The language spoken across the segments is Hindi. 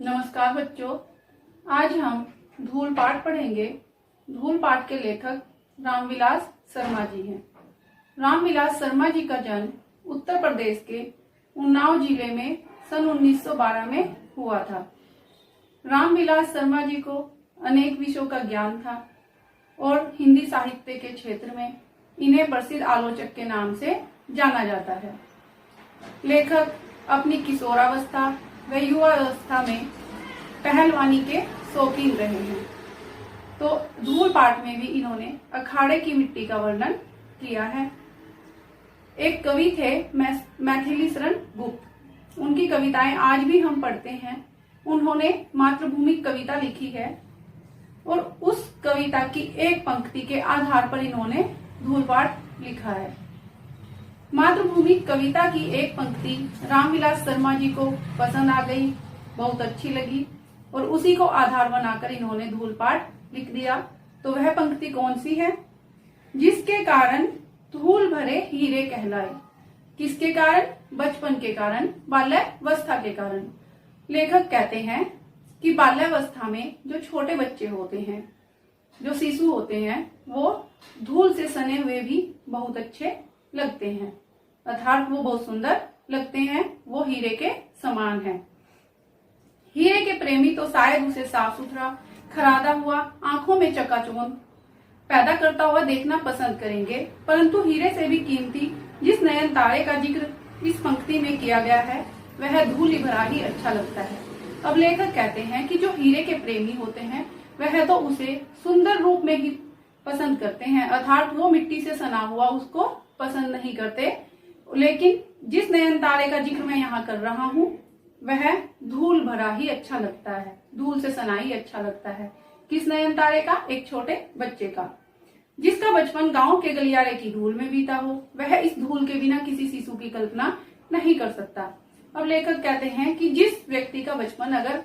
नमस्कार बच्चों, आज हम धूल पाठ पढ़ेंगे। धूल पाठ के लेखक रामविलास शर्मा जी हैं। रामविलास शर्मा जी का जन्म उत्तर प्रदेश के उन्नाव जिले में सन 1912 में हुआ था। रामविलास शर्मा जी को अनेक विषयों का ज्ञान था और हिंदी साहित्य के क्षेत्र में इन्हें प्रसिद्ध आलोचक के नाम से जाना जाता है। लेखक अपनी किशोरावस्था व युवावस्था में पहलवानी के शौकीन रहे हैं, तो धूल पाठ में भी इन्होंने अखाड़े की मिट्टी का वर्णन किया है। एक कवि थे मैथिली शरण गुप्त, उनकी कविताएं आज भी हम पढ़ते हैं। उन्होंने मातृभूमि कविता लिखी है और उस कविता की एक पंक्ति के आधार पर इन्होंने धूल पाठ लिखा है। मातृभूमि कविता की एक पंक्ति रामविलास शर्मा जी को पसंद आ गई, बहुत अच्छी लगी और उसी को आधार बनाकर इन्होंने धूल पाठ लिख दिया। तो वह पंक्ति कौन सी है? जिसके कारण धूल भरे हीरे कहलाए। किसके कारण? बचपन के कारण, बाल्यावस्था के कारण। लेखक कहते हैं कि बाल्यावस्था में जो छोटे बच्चे होते हैं, जो शिशु होते हैं, वो धूल से सने हुए भी बहुत अच्छे लगते हैं, अर्थात वो बहुत सुंदर लगते हैं, वो हीरे के समान हैं। हीरे के प्रेमी तो शायद उसे साफ सुथरा, खरादा हुआ, आंखों में चकाचौंध पैदा करता हुआ देखना पसंद करेंगे, परंतु हीरे से भी कीमती जिस नयन तारे का जिक्र इस पंक्ति में किया गया है, वह धूल भरा ही अच्छा लगता है। अब लेखक कहते हैं कि जो हीरे के प्रेमी होते हैं, वह तो उसे सुंदर रूप में ही पसंद करते हैं, अर्थात वो मिट्टी से सना हुआ उसको पसंद नहीं करते। लेकिन जिस नयन तारे का जिक्र मैं यहाँ कर रहा हूँ, वह धूल भरा ही अच्छा लगता है, धूल से सना ही अच्छा लगता है। किस नयन तारे का? एक छोटे बच्चे का, जिसका बचपन गांव के गलियारे की धूल में बीता हो। वह इस धूल के बिना किसी शिशु की कल्पना नहीं कर सकता। अब लेखक कहते हैं कि जिस व्यक्ति का बचपन अगर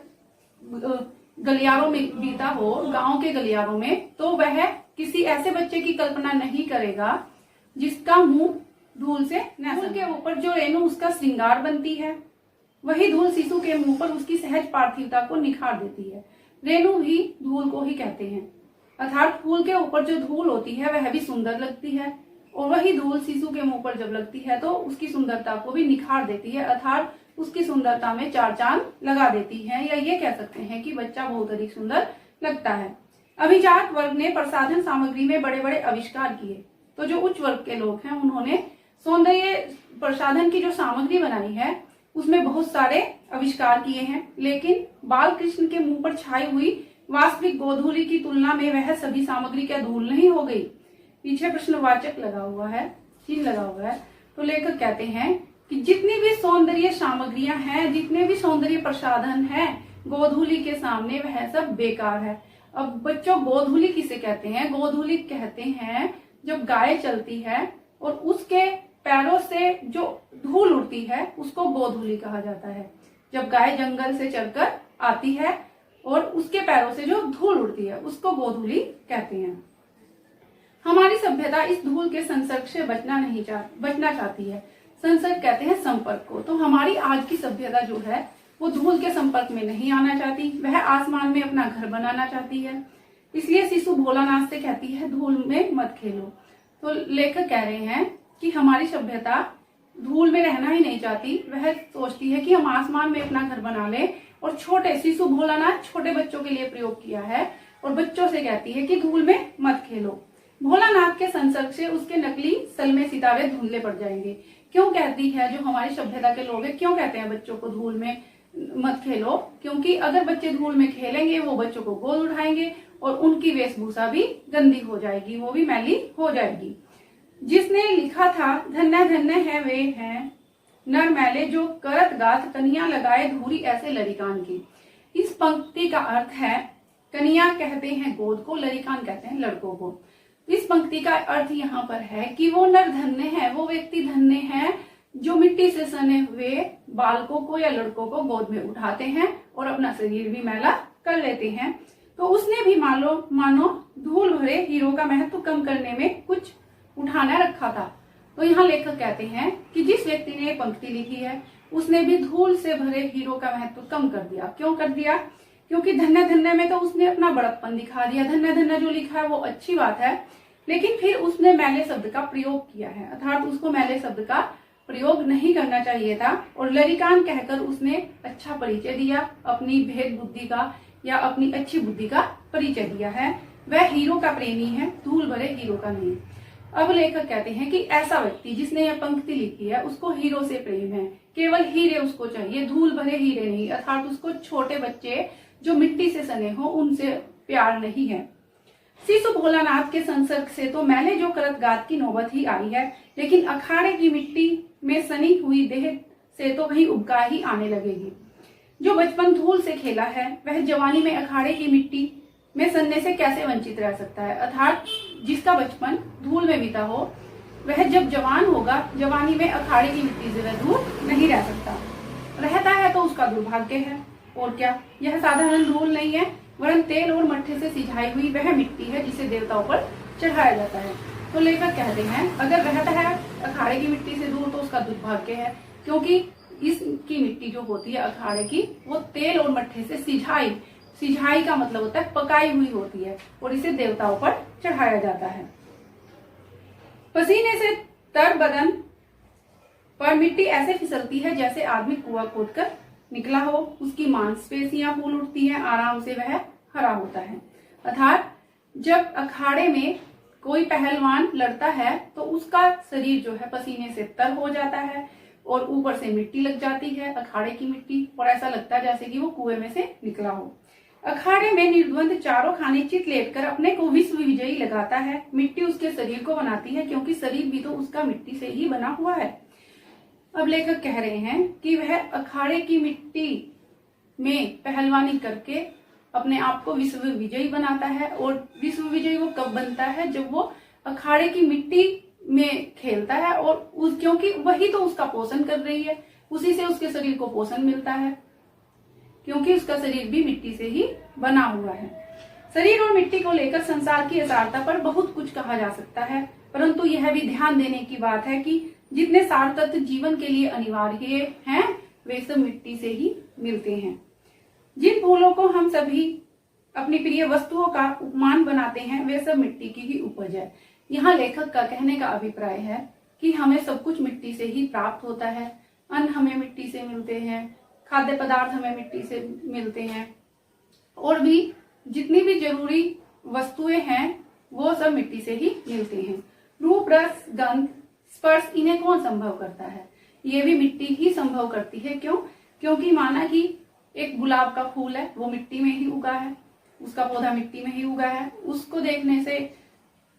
गलियारों में बीता हो, गांव के गलियारों में, तो वह किसी ऐसे बच्चे की कल्पना नहीं करेगा जिसका मुंह धूल से धूल के ऊपर जो रेणु उसका श्रृंगार बनती है, वही धूल शिशु के मुंह पर उसकी सहज पार्थिवता को निखार देती है। रेणु भी धूल को ही कहते हैं, अर्थात फूल के ऊपर जो धूल होती है वह भी सुंदर लगती है और वही धूल शिशु के मुंह पर जब लगती है तो उसकी सुंदरता को भी निखार देती है, अर्थात उसकी सुंदरता में चार चांद लगा देती है, या ये कह सकते हैं कि बच्चा बहुत अधिक सुंदर लगता है। अभिजात वर्ग ने प्रसाधन सामग्री में बड़े बड़े आविष्कार किए, तो जो उच्च वर्ग के लोग हैं उन्होंने सौंदर्य प्रसाधन की जो सामग्री बनाई है उसमें बहुत सारे आविष्कार किए हैं, लेकिन बाल कृष्ण के मुंह पर छाई हुई वास्तविक गोधूली की तुलना में वह सभी सामग्री क्या धूल नहीं हो गई? पीछे प्रश्नवाचक लगा हुआ है, चिन्ह लगा हुआ है। तो लेखक कहते हैं कि जितनी भी सौंदर्य सामग्रियां हैं, जितने भी सौंदर्य प्रसाधन हैं, गोधूली के सामने वह सब बेकार है। अब बच्चों, गोधूली किसे कहते हैं? गोधूली कहते हैं जब गाय चलती है और उसके पैरों से जो धूल उड़ती है उसको गोधूली कहा जाता है। जब गाय जंगल से चलकर आती है और उसके पैरों से जो धूल उड़ती है उसको गोधूली कहते हैं। हमारी सभ्यता इस धूल के संसर्ग से बचना चाहती है। संसर्ग कहते हैं संपर्क को। तो हमारी आज की सभ्यता जो है वो धूल के संपर्क में नहीं आना चाहती, वह आसमान में अपना घर बनाना चाहती है। इसलिए शिशु भोलानाथ से कहती है धूल में मत खेलो। तो लेखक कह रहे हैं कि हमारी सभ्यता धूल में रहना ही नहीं चाहती, वह सोचती है कि हम आसमान में अपना घर बना लें। और छोटे शिशु भोलानाथ छोटे बच्चों के लिए प्रयोग किया है और बच्चों से कहती है कि धूल में मत खेलो। भोलानाथ के संसर्ग से उसके नकली सलमे सितारे धुंधले पड़ जाएंगे। क्यों कहती है जो हमारी सभ्यता के लोग हैं, क्यों कहते हैं बच्चों को धूल में मत खेलो? क्योंकि अगर बच्चे धूल में खेलेंगे वो बच्चों को गोद उठाएंगे और उनकी वेशभूषा भी गंदी हो जाएगी, वो भी मैली हो जाएगी। जिसने लिखा था धन्य धन्य है वे हैं नर मैले जो करत गाथ कन्या लगाए धूरी ऐसे लरिकान की। इस पंक्ति का अर्थ है, कन्या कहते हैं गोद को, लरिकान कहते हैं लड़कों को। इस पंक्ति का अर्थ यहाँ पर है कि वो नर धन्य है, वो व्यक्ति धन्य है जो मिट्टी से सने हुए बालकों को या लड़कों को गोद में उठाते हैं और अपना शरीर भी मैला कर लेते हैं। तो उसने भी मानो धूल भरे हीरो का महत्व कम करने में कुछ उठाना रखा था। तो यहाँ लेखक कहते हैं कि जिस व्यक्ति ने पंक्ति लिखी है उसने भी धूल से भरे हीरो का महत्व कम कर दिया। क्यों कर दिया? क्योंकि धन्य धन्य में तो उसने अपना बड़प्पन दिखा दिया। धन्य धन्य जो लिखा है वो अच्छी बात है, लेकिन फिर उसने मैले शब्द का प्रयोग किया है, अर्थात उसको मैले शब्द का प्रयोग नहीं करना चाहिए था। और लरिकान कहकर उसने अच्छा परिचय दिया, अपनी भेद बुद्धि का या अपनी अच्छी बुद्धि का परिचय दिया है। वह हीरो का प्रेमी है, धूल भरे हीरो का नहीं। अब लेखक कहते हैं कि ऐसा व्यक्ति जिसने यह पंक्ति लिखी है उसको हीरो से प्रेम है, केवल हीरे उसको चाहिए, धूल भरे हीरे नहीं, अर्थात उसको छोटे बच्चे जो मिट्टी से सने हो उनसे प्यार नहीं है। शिशु भोलानाथ के संसर्ग से तो मैले जो करत गात की नौबत ही आई है, लेकिन अखाड़े की मिट्टी में सनी हुई देह से तो वही उबका ही आने लगेगी। जो बचपन धूल से खेला है वह जवानी में अखाड़े की मिट्टी में सनने से कैसे वंचित रह सकता है? अर्थात जिसका बचपन धूल में बीता हो वह जब जवान होगा, जवानी में अखाड़े की मिट्टी से वह दूर नहीं रह सकता। रहता है तो उसका दुर्भाग्य है, और क्या। यह साधारण धूल नहीं है, वरन तेल और मट्ठे से सिंचाई हुई वह मिट्टी है जिसे देवताओं पर चढ़ाया जाता है। तो लेखक कहते हैं अगर रहता है अखाड़े की मिट्टी से दूर तो उसका दुर्भाग्य है, क्योंकि इसकी मिट्टी जो होती है अखाड़े की वो तेल और मट्ठे से सिंचाई का मतलब होता है पकाई हुई होती है, और इसे देवताओं पर चढ़ाया जाता है। पसीने से तर बदन पर मिट्टी ऐसे फिसलती है जैसे आदमी कुआं खोदकर निकला हो, उसकी मांसपेशियां फूल उठती हैं, आराम से वह हरा होता है। अर्थात जब अखाड़े में कोई पहलवान लड़ता है तो उसका शरीर जो है पसीने से तर हो जाता है और ऊपर से मिट्टी लग जाती है, अखाड़े की मिट्टी, और ऐसा लगता है जैसे कि वो कुएं में से निकला हो। अखाड़े में निर्द्वंद चारों खाने चित लेटकर अपने को विश्व विजयी लगाता है। मिट्टी उसके शरीर को बनाती है, क्योंकि शरीर भी तो उसका मिट्टी से ही बना हुआ है। अब लेखक कह रहे हैं कि वह अखाड़े की मिट्टी में पहलवानी करके अपने आप को विश्व विजयी बनाता है। और विश्व विजयी वो कब बनता है? जब वो अखाड़े की मिट्टी में खेलता है, और क्योंकि वही तो उसका पोषण कर रही है, उसी से उसके शरीर को पोषण मिलता है, क्योंकि उसका शरीर भी मिट्टी से ही बना हुआ है। शरीर और मिट्टी को लेकर संसार की असारता पर बहुत कुछ कहा जा सकता है, परंतु यह भी ध्यान देने की बात है कि जितने सार तत्व जीवन के लिए अनिवार्य हैं वे सब मिट्टी से ही मिलते हैं। जिन फूलों को हम सभी अपनी प्रिय वस्तुओं का उपमान बनाते हैं वे सब मिट्टी की ही उपज है। यहाँ लेखक का कहने का अभिप्राय है कि हमें सब कुछ मिट्टी से ही प्राप्त होता है। अन्न हमें मिट्टी से मिलते हैं, खाद्य पदार्थ हमें मिट्टी से मिलते हैं, और भी जितनी भी जरूरी वस्तुएं हैं वो सब मिट्टी से ही मिलते हैं। रूप, रस, गंध, स्पर्श इन्हें कौन संभव करता है? ये भी मिट्टी ही संभव करती है। क्यों? क्योंकि माना कि एक गुलाब का फूल है, वो मिट्टी में ही उगा है, उसका पौधा मिट्टी में ही उगा है, उसको देखने से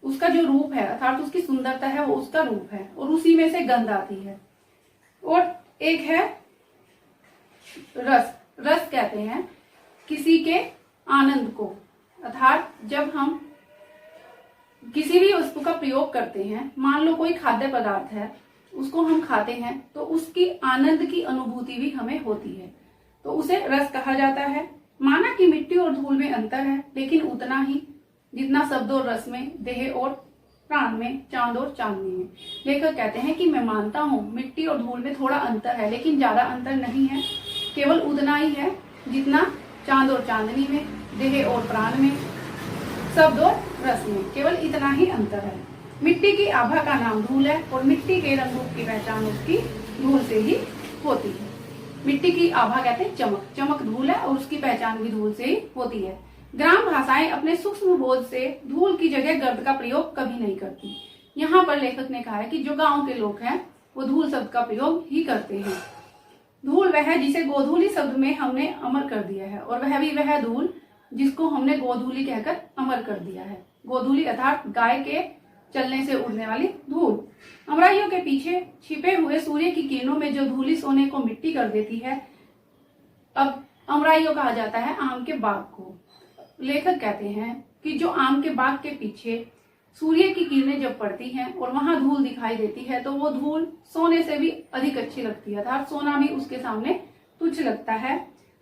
उसका जो रूप है अर्थात उसकी सुंदरता है वो उसका रूप है, और उसी में से गंध आती है। और एक है रस। रस कहते हैं किसी के आनंद को, अर्थात जब हम किसी भी वस्तु का प्रयोग करते हैं, मान लो कोई खाद्य पदार्थ है उसको हम खाते हैं तो उसकी आनंद की अनुभूति भी हमें होती है, तो उसे रस कहा जाता है। माना कि मिट्टी और धूल में अंतर है, लेकिन उतना ही जितना शब्द और रस में, देह और प्राण में, चांद और चांदनी में। लेखक कहते हैं कि मैं मानता हूँ मिट्टी और धूल में थोड़ा अंतर है, लेकिन ज्यादा अंतर नहीं है, केवल उतना ही है जितना चांद और चांदनी में, देह और प्राण में, शब्द और रस में, केवल इतना ही अंतर है। मिट्टी की आभा का नाम धूल है, और मिट्टी के रंग रूप की पहचान उसकी धूल से ही होती है। मिट्टी की आभा कहते हैं चमक, चमक धूल है और उसकी पहचान भी धूल से ही होती है। ग्राम भाषाएं अपने सूक्ष्म बोध से धूल की जगह गर्द का प्रयोग कभी नहीं करती। यहाँ पर लेखक ने कहा है कि जो गांव के लोग हैं वो धूल शब्द का प्रयोग ही करते हैं। धूल वह है जिसे गोधूली शब्द में हमने अमर कर दिया है, और वह भी वह धूल जिसको हमने गोधूली कहकर अमर कर दिया है। गोधूली अर्थात गाय के चलने से उड़ने वाली धूल। अमराइयों के पीछे छिपे हुए सूर्य की किरणों में जो धूली सोने को मिट्टी कर देती है, अब अमराइयों कहा जाता है आम के बाग को। लेखक कहते हैं कि जो आम के बाग के पीछे सूर्य की किरणें जब पड़ती हैं और वहां धूल दिखाई देती है तो वो धूल सोने से भी अधिक अच्छी लगती है, अर्थात सोना भी उसके सामने तुच्छ लगता है।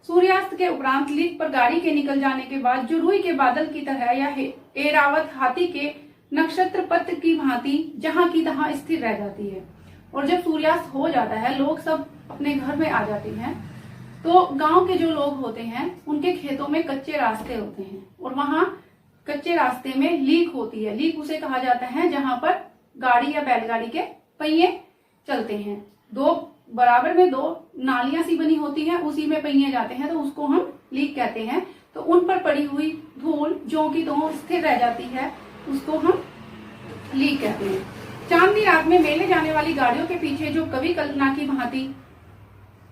सूर्यास्त के उपरांत लीक पर गाड़ी के निकल जाने के बाद जो रुई के बादल की तरह या एरावत हाथी के नक्षत्र पत्र की भांति जहां की तहां स्थिर रह जाती है, और जब सूर्यास्त हो जाता है लोग सब अपने घर में आ जाती हैं, तो गांव के जो लोग होते हैं उनके खेतों में कच्चे रास्ते होते हैं और वहां कच्चे रास्ते में लीक होती है। लीक उसे कहा जाता है जहां पर गाड़ी या बैलगाड़ी के पहिए चलते हैं। दो बराबर में दो नालियां सी बनी होती हैं, उसी में पहिए जाते हैं, तो उसको हम लीक कहते हैं। तो उन पर पड़ी हुई धूल जो की त्यों स्थिर रह जाती है, उसको हम लीक कहते हैं। चांदनी रात में मेले जाने वाली गाड़ियों के पीछे जो कवि कल्पना की भांति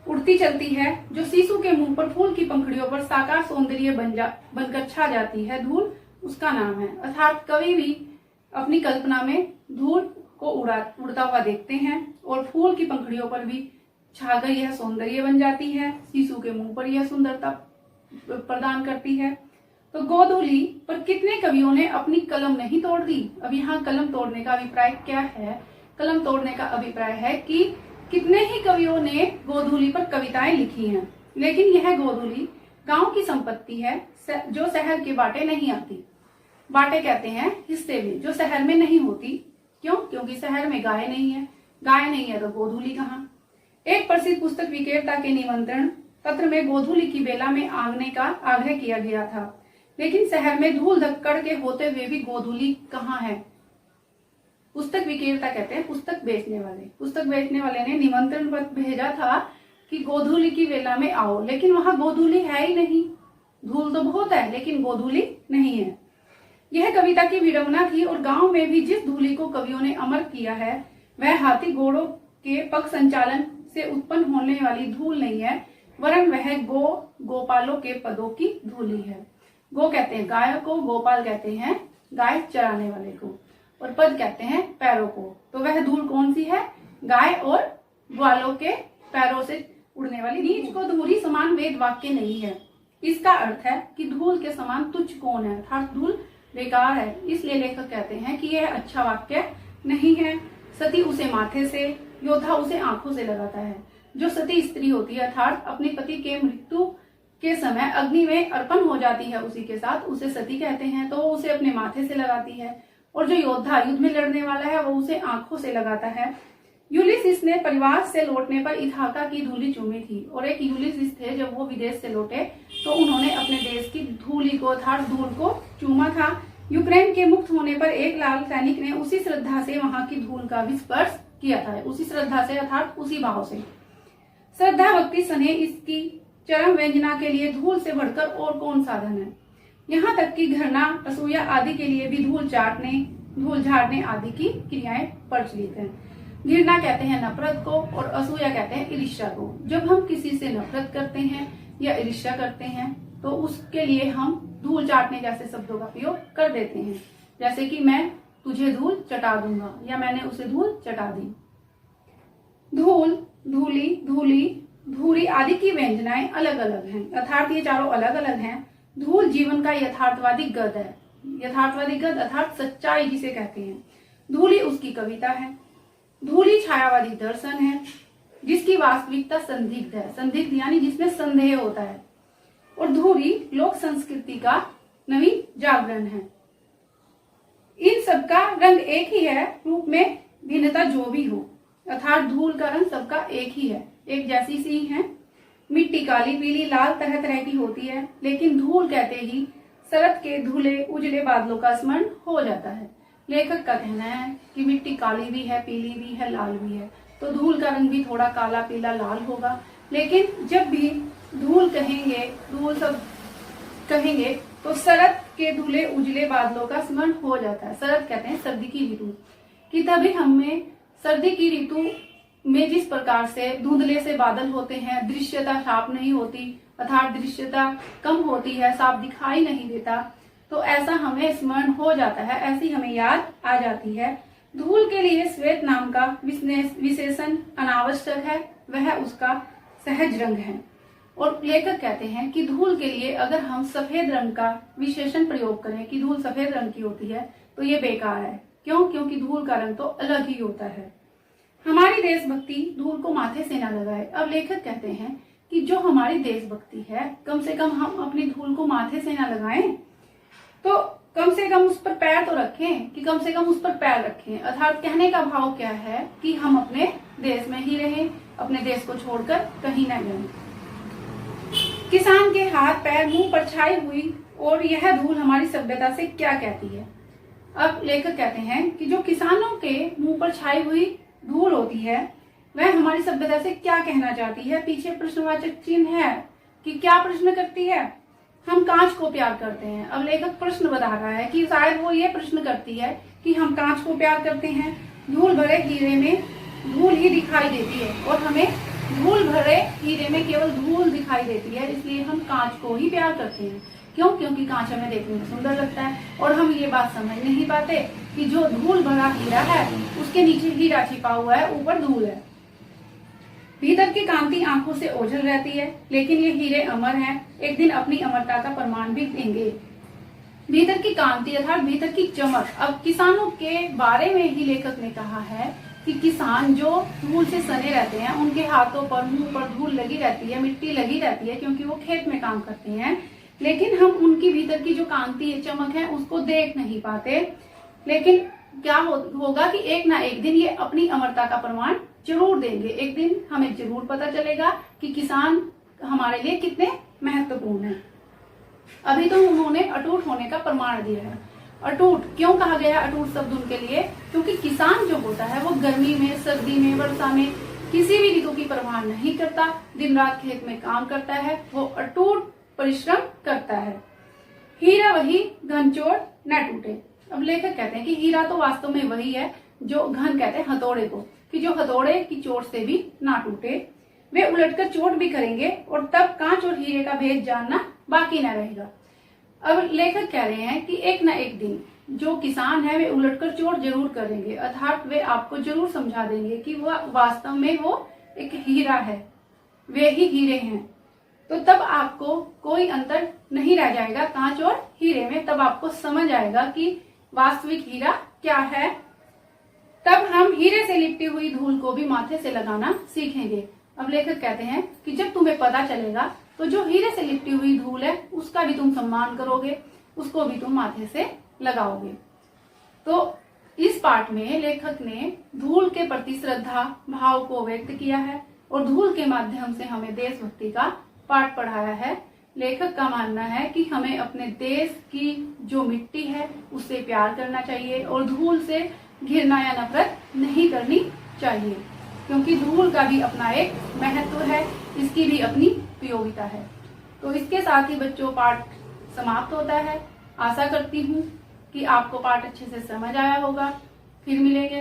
उड़ती चलती है, जो सीसू के मुंह पर फूल की पंखुड़ियों पर साकार सौंदर्य बनकर छा जाती है, धूल उसका नाम है। अर्थात कवि भी अपनी कल्पना में धूल को उड़ता हुआ देखते हैं और फूल की पंखुड़ियों पर भी छाकर यह सौंदर्य बन जाती है, सीसू के मुंह पर यह सुंदरता प्रदान करती है। तो गोधूली पर कितने कवियों ने अपनी कलम नहीं तोड़ दी। अब यहाँ कलम तोड़ने का अभिप्राय क्या है? कलम तोड़ने का अभिप्राय है कि कितने ही कवियों ने गोधूली पर कविताएं लिखी हैं, लेकिन यह गोधूली गांव की संपत्ति है जो शहर के बाटे नहीं आती। बाटे कहते हैं हिस्से में, जो शहर में नहीं होती। क्यों? क्योंकि शहर में गाय नहीं है, गाय नहीं है तो गोधूली कहाँ। एक प्रसिद्ध पुस्तक विक्रेता के निमंत्रण पत्र में गोधूली की बेला में आंगने का आग्रह किया गया था, लेकिन शहर में धूल धक्कड़ के होते हुए भी गोधूली कहाँ है। पुस्तक विक्रेता कहते हैं पुस्तक बेचने वाले। पुस्तक बेचने वाले ने निमंत्रण पत्र भेजा था कि गोधूली की बेला में आओ, लेकिन वहां गोधूली है ही नहीं। धूल तो बहुत है लेकिन गोधूली नहीं है। यह कविता की विडंबना थी और गांव में भी जिस धूली को कवियों ने अमर किया है, वह हाथी घोड़ों के पग संचालन से उत्पन्न होने वाली धूल नहीं है, वरन वह गोपालों के पदों की धूली है। गो कहते हैं गाय को, गोपाल कहते हैं गाय चराने वाले को, और पद कहते हैं पैरों को। तो वह धूल कौन सी है? गाय और ग्वालों के पैरों से उड़ने वाली। नीच को धूली समान वेद वाक्य नहीं है। इसका अर्थ है कि धूल के समान तुच्छ कौन है, अर्थात धूल बेकार है। इसलिए लेखक कहते हैं कि यह अच्छा वाक्य नहीं है। सती उसे माथे से, योद्धा उसे आंखों से लगाता है। जो सती स्त्री होती है अर्थात अपने पति के मृत्यु के समय अग्नि में अर्पण हो जाती है उसी के साथ, उसे सती कहते हैं, तो उसे अपने माथे से लगाती है। और जो योद्धा युद्ध में लड़ने वाला है वो उसे आंखों से लगाता है। यूलिसिस ने परिवार से लौटने पर इथाका की धूली चूमी थी, और एक यूलिसिस थे जब वो विदेश से लौटे तो उन्होंने अपने देश की धूली को अर्थात धूल को चूमा था। यूक्रेन के मुक्त होने पर एक लाल सैनिक ने उसी श्रद्धा से वहां की धूल का भी स्पर्श किया था, उसी श्रद्धा से अर्थात उसी भाव से। श्रद्धा भक्ति स्नेह इसकी चरम व्यंजना के लिए धूल से बढ़कर और कौन साधन है। यहाँ तक कि घृणा, असूया आदि के लिए भी धूल झाड़ने आदि की क्रियाएं प्रचलित हैं। घृणा कहते हैं नफरत को और असूया कहते हैं ईर्ष्या को। जब हम किसी से नफरत करते हैं या ईर्ष्या करते हैं तो उसके लिए हम धूल चाटने जैसे शब्दों का प्रयोग कर देते हैं, जैसे कि मैं तुझे धूल चटा दूंगा या मैंने उसे धूल चटा दी। धूल, धूली, धूली, धूरी आदि की व्यंजनाएं अलग अलग हैं, अर्थात ये चारों अलग अलग हैं। धूल जीवन का यथार्थवादी गद है। यथार्थवादी गद अर्थात सच्चाई जिसे कहते हैं। धूली उसकी कविता है। धूली छायावादी दर्शन है जिसकी वास्तविकता संदिग्ध है। संदिग्ध यानी जिसमें संदेह होता है। और धूरी लोक संस्कृति का नवीन जागरण है। इन सबका रंग एक ही है, रूप में भिन्नता जो भी हो, अर्थात धूल का रंग सबका एक ही है, एक जैसी सी है। मिट्टी काली, पीली, लाल तरह तरह की होती है, लेकिन धूल कहते ही शरद के धुले उजले बादलों का स्मरण हो जाता है। लेखक का कहना है कि मिट्टी काली भी है, पीली भी है, लाल भी है, तो धूल का रंग भी थोड़ा काला, पीला, लाल होगा। लेकिन जब भी धूल कहेंगे, धूल सब कहेंगे तो शरद के धुले उजले बादलों का स्मरण हो जाता है। शरद कहते हैं सर्दी की ऋतु कि तभी हमें सर्दी की ऋतु में जिस प्रकार से धुंधले से बादल होते हैं, दृश्यता साफ नहीं होती, अर्थात दृश्यता कम होती है, साफ दिखाई नहीं देता, तो ऐसा हमें स्मरण हो जाता है, ऐसी हमें याद आ जाती है। धूल के लिए श्वेत नाम का विशेषण अनावश्यक है, वह उसका सहज रंग है। और लेखक कहते हैं कि धूल के लिए अगर हम सफेद रंग का विशेषण प्रयोग करें कि धूल सफेद रंग की होती है तो ये बेकार है। क्यों? क्योंकि धूल का रंग तो अलग ही होता है। हमारी देशभक्ति धूल को माथे से न लगाए। अब लेखक कहते हैं कि जो हमारी देशभक्ति है, कम से कम हम अपनी धूल को माथे से न लगाएं, तो कम से कम उस पर पैर तो रखें, कि कम से कम उस पर पैर रखें। अर्थात कहने का भाव क्या है कि हम अपने देश में ही रहें, अपने देश को छोड़कर कहीं न गए। किसान के हाथ पैर मुंह पर छाई हुई और यह धूल हमारी सभ्यता से क्या कहती है। अब लेखक कहते हैं कि जो किसानों के मुंह पर छाई हुई धूल होती है वह हमारी सभ्यता से क्या कहना चाहती है। पीछे प्रश्नवाचक चिन्ह है कि क्या प्रश्न करती है। हम कांच को प्यार करते हैं। अब लेखक प्रश्न बता रहा है कि शायद वो ये प्रश्न करती है कि हम कांच को प्यार करते हैं। धूल भरे हीरे में धूल ही दिखाई देती है और हमें धूल भरे हीरे में केवल धूल दिखाई देती है, इसलिए हम कांच को ही प्यार करते हैं। क्यों? क्योंकि कांच हमें देखने में सुंदर लगता है और हम ये बात समझ नहीं पाते कि जो धूल भरा हीरा है उसके नीचे हीरा छिपा हुआ है, ऊपर धूल है। भीतर की कांति आंखों से ओझल रहती है, लेकिन ये हीरे अमर हैं, एक दिन अपनी अमरता का प्रमाण भी देंगे। भीतर की कांति अर्थात भीतर की चमक। अब किसानों के बारे में ही लेखक ने कहा है कि किसान जो धूल से सने रहते हैं, उनके हाथों पर मुंह पर धूल लगी रहती है, मिट्टी लगी रहती है, क्योंकि वो खेत में काम करते हैं, लेकिन हम उनकी भीतर की जो कांति है, चमक है, उसको देख नहीं पाते। लेकिन क्या होगा कि एक ना एक दिन ये अपनी अमरता का प्रमाण जरूर देंगे। एक दिन हमें जरूर पता चलेगा कि किसान हमारे लिए कितने महत्वपूर्ण हैं। अभी तो उन्होंने अटूट होने का प्रमाण दिया है। अटूट क्यों कहा गया अटूट शब्द उनके लिए? क्योंकि किसान जो होता है वो गर्मी में, सर्दी में, वर्षा में किसी भी ऋतु की परवाह नहीं करता, दिन रात खेत में काम करता है, वो अटूट परिश्रम करता है। हीरा वही घन चोट न टूटे। अब लेखक कहते हैं कि हीरा तो वास्तव में वही है जो घन कहते हैं हथौड़े को, कि जो हथौड़े की चोट से भी ना टूटे। वे उलटकर चोट भी करेंगे और तब कांच और हीरे का भेद जानना बाकी न रहेगा। अब लेखक कह रहे हैं कि एक न एक दिन जो किसान है वे उलटकर चोट जरूर करेंगे, अर्थात वे आपको जरूर समझा देंगे कि वो वास्तव में वो एक हीरा है, वे ही हीरे हैं। तो तब आपको कोई अंतर नहीं रह जाएगा कांच और हीरे में, तब आपको समझ आएगा कि वास्तविक हीरा क्या है। तब हम हीरे से लिपटी हुई धूल को भी माथे से लगाना सीखेंगे। अब लेखक कहते हैं कि जब तुम्हें पता चलेगा तो जो हीरे से लिपटी हुई धूल है उसका भी तुम सम्मान करोगे, उसको भी तुम माथे से लगाओगे। तो इस पाठ में लेखक ने धूल के प्रति श्रद्धा भाव को व्यक्त किया है और धूल के माध्यम से हमें देशभक्ति का पाठ पढ़ाया है। लेखक का मानना है कि हमें अपने देश की जो मिट्टी है उससे प्यार करना चाहिए और धूल से घृणा या नफरत नहीं करनी चाहिए, क्योंकि धूल का भी अपना एक महत्व है, इसकी भी अपनी उपयोगिता है। तो इसके साथ ही बच्चों पाठ समाप्त होता है। आशा करती हूँ कि आपको पाठ अच्छे से समझ आया होगा। फिर मिलेंगे।